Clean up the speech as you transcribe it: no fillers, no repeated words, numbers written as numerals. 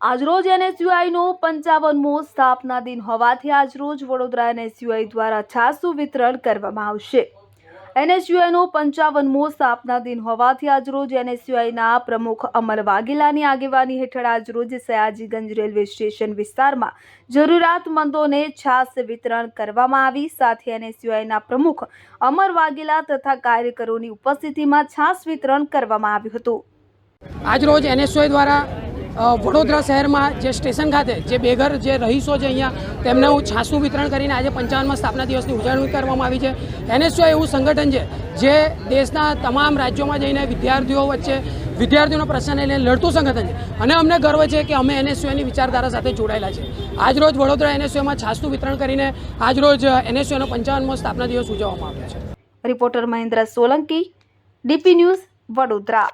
આજરોજ એનએસયુઆઈનો 55મો સ્થાપના દિન હોવાથી આજરોજ વડોદરા એનએસયુઆઈ દ્વારા છાસનું વિતરણ કરવામાં આવશે। એનએસયુઆઈનો 55મો સ્થાપના દિન હોવાથી આજરોજ એનએસયુઆઈના પ્રમુખ અમર વાઘેલાની આગેવાની હેઠળ આજરોજ સયાજીગંજ રેલવે સ્ટેશન વિસ્તારમાં જરૂરિયાતમંદોને છાસ વિતરણ કરવામાં આવી। સાથે એનએસયુઆઈના પ્રમુખ અમર વાઘેલા તથા કાર્યકરોની ઉપસ્થિતિમાં છાસ વિતરણ કરવામાં આવ્યું હતું। આજરોજ એનએસયુઆઈ દ્વારા વડોદરા શહેરમાં જે સ્ટેશન ખાતે જે બેઘર જે રહીશો છે અહીંયા તેમને છાસનું વિતરણ કરીને આજે 55મા સ્થાપના દિવસની ઉજવણી કરવામાં આવી છે। એનએસયુઆઈ એવું સંગઠન છે જે દેશના તમામ રાજ્યોમાં જઈને વિદ્યાર્થીઓ વચ્ચે વિદ્યાર્થીઓના પ્રશ્નને લઈને લડતું સંગઠન છે અને અમને ગર્વ છે કે અમે એનએસયુઆઈની વિચારધારા સાથે જોડાયેલા છે। આજરોજ વડોદરા એનએસયુઆઈમાં છાસનું વિતરણ કરીને આજરોજ એનએસયુઆઈનો 55મો સ્થાપના દિવસ ઉજવવામાં આવ્યો છે। Reporter Mahendra Solanki, DP news, Vadodara.